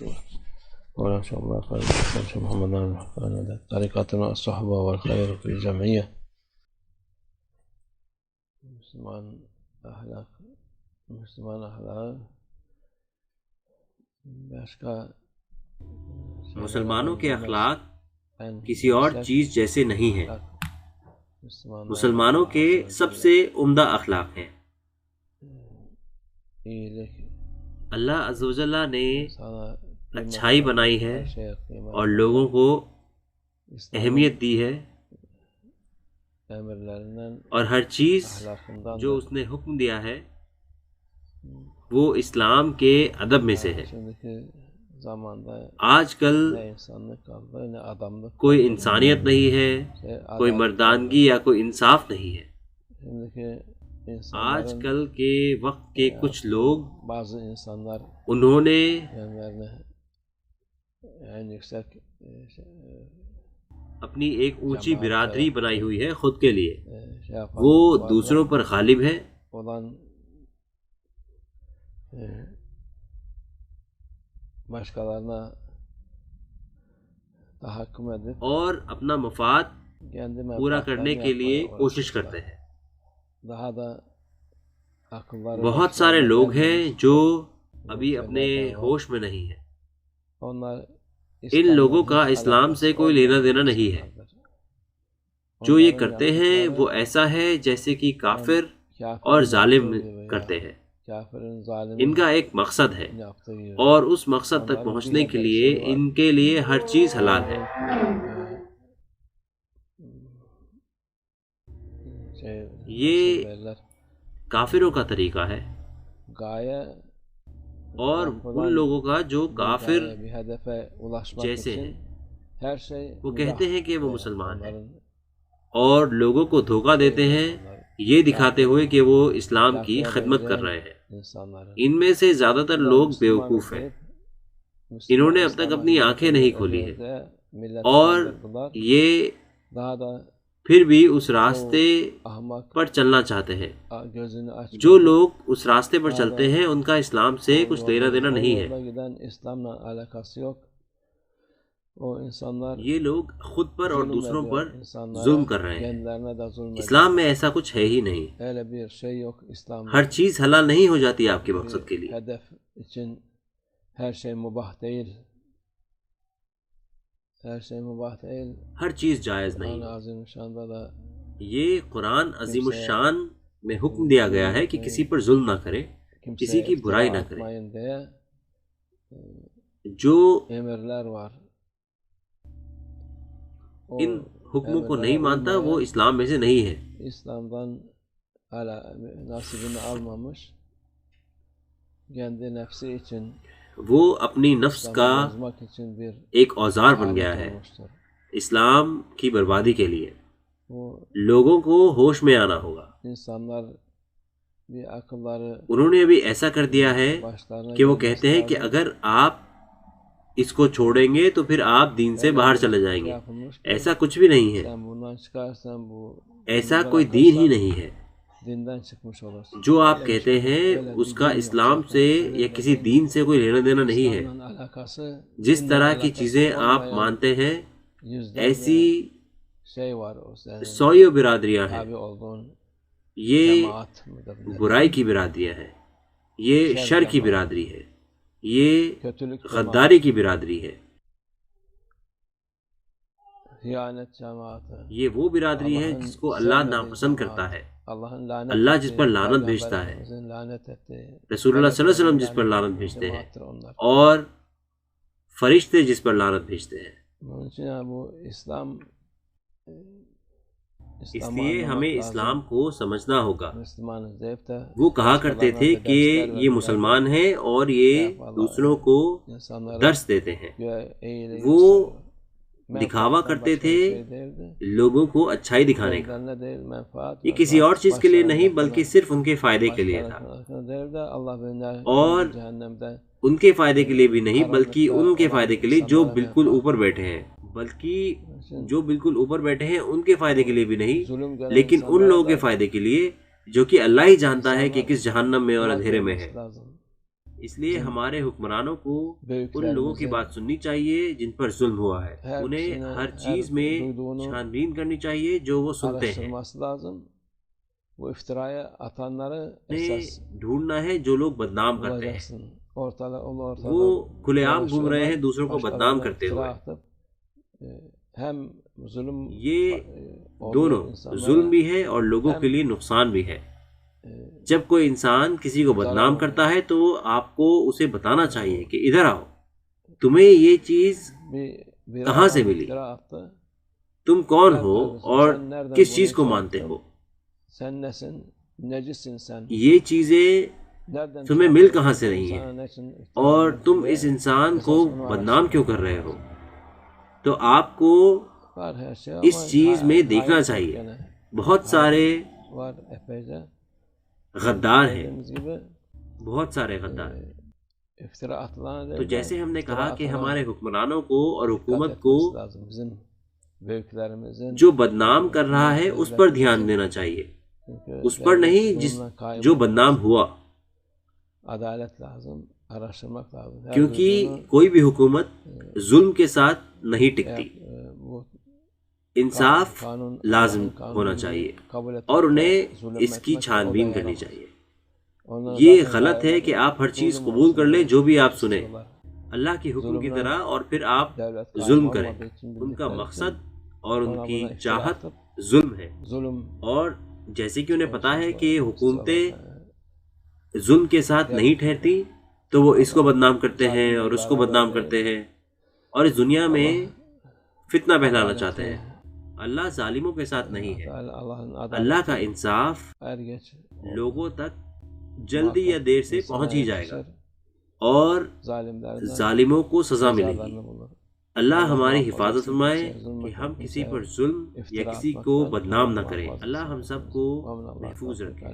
ولا شاء الله خير محمد طريقتنا الصحبة والخير في الجمعية مسلمان اخلاق مسلمانوں کے اخلاق کسی اور چیز جیسے نہیں ہیں۔ مسلمانوں کے سب سے عمدہ اخلاق ہیں۔ اللہ عز و جل نے اچھائی بنائی ہے اور لوگوں کو اہمیت دی ہے، اور ہر چیز جو اس نے حکم دیا ہے وہ اسلام کے ادب میں سے ہے۔ آج کل کوئی انسانیت نہیں ہے، کوئی مردانگی یا کوئی انصاف نہیں ہے۔ آج کل کے وقت کے کچھ لوگ انہوں نے اپنی ایک اونچی برادری بنائی ہوئی ہے خود کے لیے، وہ دوسروں پر غالب ہے اور اپنا مفاد پورا کرنے کے لیے کوشش کرتے ہیں۔ بہت سارے لوگ ہیں جو ابھی اپنے ہوش میں نہیں ہیں۔ ان لوگوں کا اسلام سے کوئی لینا دینا نہیں ہے۔ جو یہ کرتے ہیں وہ ایسا ہے جیسے کہ کافر اور ظالم کرتے ہیں۔ ان کا ایک مقصد ہے اور اس مقصد تک پہنچنے کے لیے ان کے لیے ہر چیز حلال ہے۔ یہ کافروں کا طریقہ ہے، اور ان لوگوں کا جو کافر جیسے ہیں، وہ کہتے ہیں کہ وہ مسلمان ہیں اور لوگوں کو دھوکہ دیتے ہیں یہ دکھاتے ہوئے کہ وہ اسلام کی خدمت کر رہے ہیں۔ ان میں سے زیادہ تر لوگ بیوقوف ہیں، انہوں نے اب تک اپنی آنکھیں نہیں کھولی ہیں، اور یہ پھر بھی اس راستے پر چلنا چاہتے ہیں۔ جو لوگ اس راستے پر چلتے ہیں ان کا اسلام سے کچھ لینا دینا نہیں ہے۔ یہ لوگ خود پر اور دوسروں پر ظلم کر رہے ہیں۔ اسلام میں ایسا کچھ ہے ہی نہیں۔ ہر چیز حلال نہیں ہو جاتی آپ کے مقصد کے لیے۔ ہر چیز جائز نہیں۔ یہ قرآن عظیم الشان میں حکم دیا گیا ہے کہ کسی پر ظلم نہ کرے، کسی کی برائی نہ کرے۔ جو ان حکموں کو نہیں مانتا وہ اسلام میں سے نہیں ہے۔ وہ اپنی نفس کا ایک اوزار بن گیا ہے اسلام کی بربادی کے لیے۔ لوگوں کو ہوش میں آنا ہوگا۔ انہوں نے ابھی ایسا کر دیا ہے کہ وہ کہتے ہیں کہ اگر آپ اس کو چھوڑیں گے تو پھر آپ دین سے باہر چلے جائیں گے۔ ایسا کچھ بھی نہیں ہے، ایسا کوئی دین ہی نہیں ہے۔ جو آپ کہتے ہیں اس کا اسلام سے یا کسی دین سے کوئی لینا دینا نہیں ہے۔ جس طرح کی چیزیں آپ مانتے ہیں ایسی سوئیوں برادریاں ہیں، یہ برائی کی برادریاں ہیں، یہ شر کی برادری ہے، یہ غداری کی برادری ہے۔ یہ وہ برادری ہے جس کو اللہ ناپسند کرتا ہے، اللہ جس پر لعنت بھیجتا ہے، رسول اللہ صلی اللہ علیہ وسلم جس پر لعنت بھیجتے ہیں، اور فرشتے جس پر لعنت بھیجتے ہیں۔ اس لیے ہمیں اسلام کو سمجھنا ہوگا۔ وہ کہا کرتے تھے کہ یہ مسلمان ہیں اور یہ دوسروں کو درس دیتے ہیں۔ وہ دکھاوا کرتے تھے لوگوں کو اچھائی دکھانے کا۔ یہ کسی اور چیز کے لیے نہیں بلکہ صرف ان کے فائدے کے لیے تھا، اور ان کے فائدے کے لیے بھی نہیں بلکہ ان کے فائدے کے لیے جو بالکل اوپر بیٹھے ہیں، ان کے فائدے کے لیے بھی نہیں لیکن ان لوگوں کے فائدے کے لیے جو کہ اللہ ہی جانتا ہے کہ کس جہنم میں اور اندھیرے میں ہے۔ اس لیے ہمارے حکمرانوں کو ان لوگوں کی بات سننی چاہیے جن پر ظلم ہوا ہے. انہیں ہر چیز میں چھان بین کرنی چاہیے جو وہ سنتے ہیں. انہیں ڈھونڈنا ہے جو لوگ بدنام کرتے ہیں. وہ کھلے عام گھوم رہے ہیں دوسروں کو بدنام کرتے ہوئے. یہ دونوں ظلم بھی ہے اور لوگوں کے لیے نقصان بھی ہے. جب کوئی انسان کسی کو بدنام کرتا ہے تو آپ کو اسے بتانا چاہیے کہ ادھر آؤ، تمہیں یہ چیز کہاں سے ملی، تم کون ہو اور کس چیز کو مانتے ہو، یہ چیزیں تمہیں مل کہاں سے رہی ہیں اور تم اس انسان کو بدنام کیوں کر رہے ہو. تو آپ کو اس چیز میں دیکھنا چاہیے بہت سارے غدار ہیں، بہت سارے غدار. تو جیسے ہم نے کہا کہ ہمارے حکمرانوں کو اور حکومت کو جو بدنام کر رہا ہے اس پر دھیان دینا چاہیے، اس پر نہیں جو بدنام ہوا. کیونکہ کوئی بھی حکومت ظلم کے ساتھ نہیں ٹکتی. انصاف لازم ہونا چاہیے اور انہیں اس کی چھان بین کرنی چاہیے. یہ غلط ہے کہ آپ ہر چیز قبول کر لیں جو بھی آپ سنیں اللہ کے حکم کی طرح اور پھر آپ ظلم کریں. ان کا مقصد اور ان کی چاہت ظلم ہے، اور جیسے کہ انہیں پتا ہے کہ حکومتیں ظلم کے ساتھ نہیں ٹھہرتی تو وہ اس کو بدنام کرتے ہیں اور اس کو بدنام کرتے ہیں اور اس دنیا میں فتنہ پھیلانا چاہتے ہیں. اللہ ظالموں کے ساتھ نہیں ہے. اللہ کا انصاف لوگوں تک جلدی یا دیر سے پہنچ ہی جائے گا اور ظالموں کو سزا ملے گی. اللہ ہماری حفاظت فرمائے کہ ہم کسی پر ظلم یا کسی کو بدنام نہ کریں. اللہ ہم سب کو محفوظ رکھے.